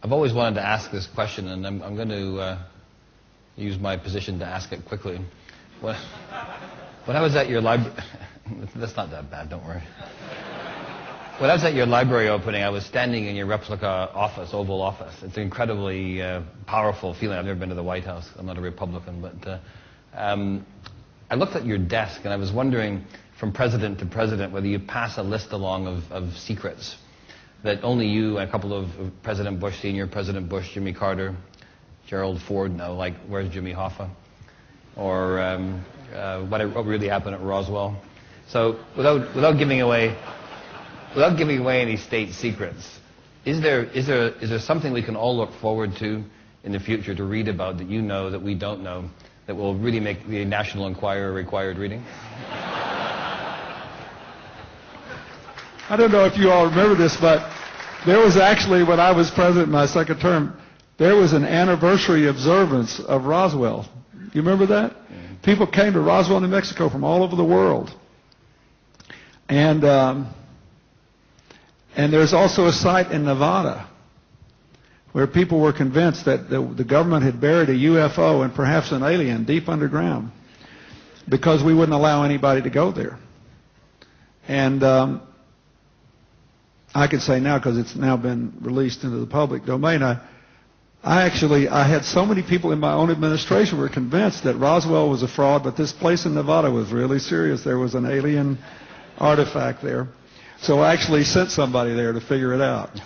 I've always wanted to ask this question, and I'm going to use my position to ask it quickly. When I was at your library, that's not that bad, don't worry. When I was at your library opening, I was standing in your replica office, Oval Office. It's an incredibly powerful feeling. I've never been to the White House. I'm not a Republican, but I looked at your desk, and I was wondering, from president to president, whether you pass a list along of secrets that only you and a couple of President Bush Sr., President Bush, Jimmy Carter, Gerald Ford know, like where's Jimmy Hoffa, or what really happened at Roswell. So without giving away any state secrets, is there something we can all look forward to in the future to read about that you know that we don't know that will really make the National Enquirer required reading? I don't know if you all remember this, but there was actually, when I was president in my second term, there was an anniversary observance of Roswell. You remember that? Mm-hmm. People came to Roswell, New Mexico from all over the world. And there's also a site in Nevada where people were convinced that the government had buried a UFO and perhaps an alien deep underground because we wouldn't allow anybody to go there. And I can say now, because it's now been released into the public domain, I had so many people in my own administration were convinced that Roswell was a fraud, but this place in Nevada was really serious. There was an alien artifact there. So I actually sent somebody there to figure it out.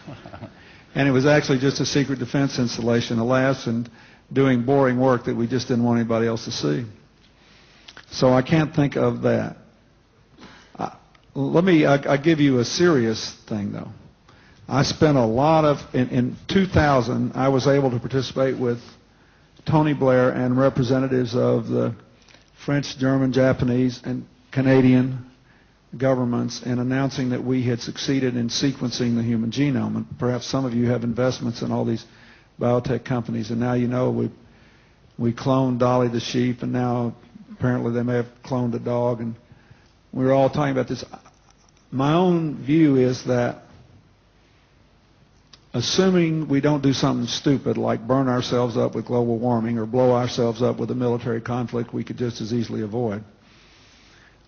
And it was actually just a secret defense installation, alas, and doing boring work that we just didn't want anybody else to see. So I can't think of that. I'll give you a serious thing, though. I spent a lot of, in 2000, I was able to participate with Tony Blair and representatives of the French, German, Japanese, and Canadian governments in announcing that we had succeeded in sequencing the human genome. And perhaps some of you have investments in all these biotech companies, and now you know we cloned Dolly the sheep, and now apparently they may have cloned a dog, and we were all talking about this. My own view is that assuming we don't do something stupid like burn ourselves up with global warming or blow ourselves up with a military conflict we could just as easily avoid,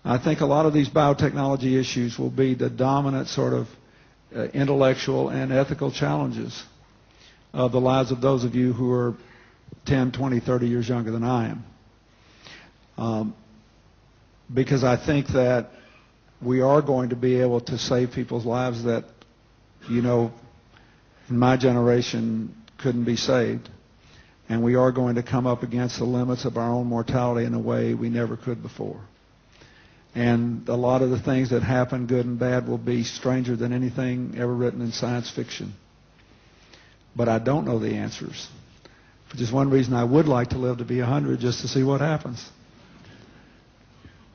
I think a lot of these biotechnology issues will be the dominant sort of intellectual and ethical challenges of the lives of those of you who are 10, 20, 30 years younger than I am. Because I think that we are going to be able to save people's lives that, you know, in my generation couldn't be saved. And we are going to come up against the limits of our own mortality in a way we never could before. And a lot of the things that happen, good and bad, will be stranger than anything ever written in science fiction. But I don't know the answers. For just one reason, I would like to live to be 100 just to see what happens.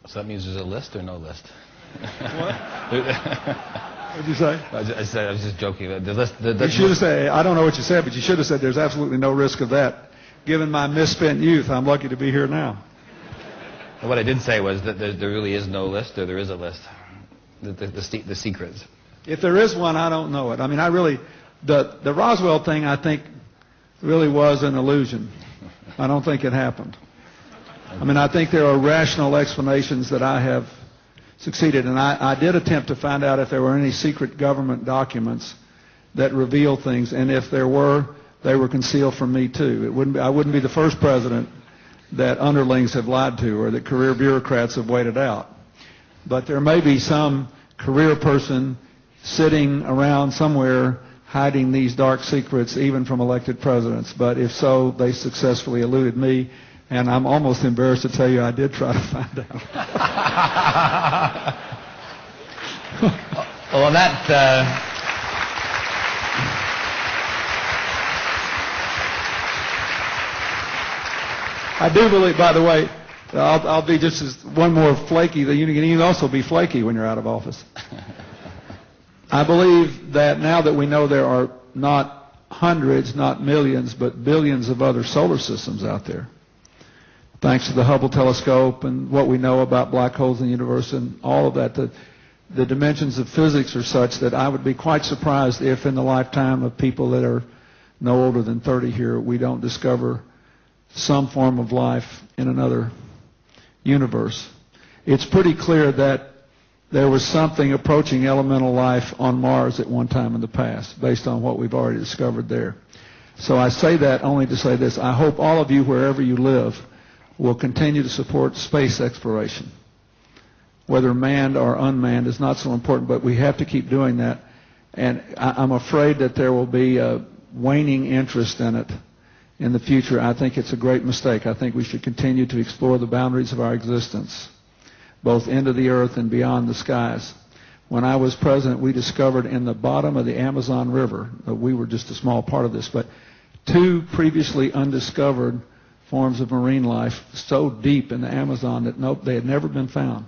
So that means there's a list or no list? What? What did you say? I was just joking. The list. You should have said, I don't know what you said, but you should have said there's absolutely no risk of that. Given my misspent youth, I'm lucky to be here now. What I did say was that there really is no list, or there is a list. The secrets. If there is one, I don't know it. I mean, the Roswell thing, I think, really was an illusion. I don't think it happened. I mean, I think there are rational explanations that I have succeeded, and I did attempt to find out if there were any secret government documents that reveal things, and if there were, they were concealed from me too. I wouldn't be the first president that underlings have lied to or that career bureaucrats have waited out. But there may be some career person sitting around somewhere hiding these dark secrets even from elected presidents. But if so, they successfully eluded me, and I'm almost embarrassed to tell you I did try to find out. Well, on that... I do believe, by the way, I'll be just as one more flaky. You can also be flaky when you're out of office. I believe that now that we know there are not hundreds, not millions, but billions of other solar systems out there, thanks to the Hubble telescope and what we know about black holes in the universe and all of that, the dimensions of physics are such that I would be quite surprised if in the lifetime of people that are no older than 30 here, we don't discover some form of life in another universe. It's pretty clear that there was something approaching elemental life on Mars at one time in the past, based on what we've already discovered there. So I say that only to say this. I hope all of you, wherever you live, will continue to support space exploration. Whether manned or unmanned is not so important, but we have to keep doing that. And I'm afraid that there will be a waning interest in it in the future. I think it's a great mistake. I think we should continue to explore the boundaries of our existence, both into the earth and beyond the skies. When I was president, we discovered in the bottom of the Amazon River, we were just a small part of this, but 2 previously undiscovered forms of marine life so deep in the Amazon that they had never been found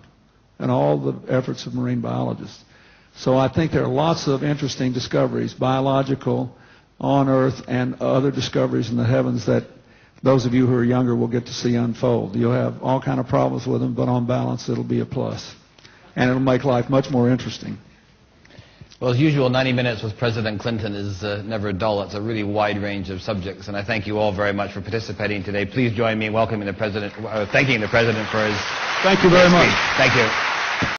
in all the efforts of marine biologists. So I think there are lots of interesting discoveries, biological, on Earth, and other discoveries in the heavens that those of you who are younger will get to see unfold. You'll have all kind of problems with them, but on balance, it'll be a plus. And it'll make life much more interesting. Well, as usual, 90 Minutes with President Clinton is never dull. It's a really wide range of subjects, and I thank you all very much for participating today. Please join me in welcoming the President, thanking the President for his... Thank you very much. Thank you.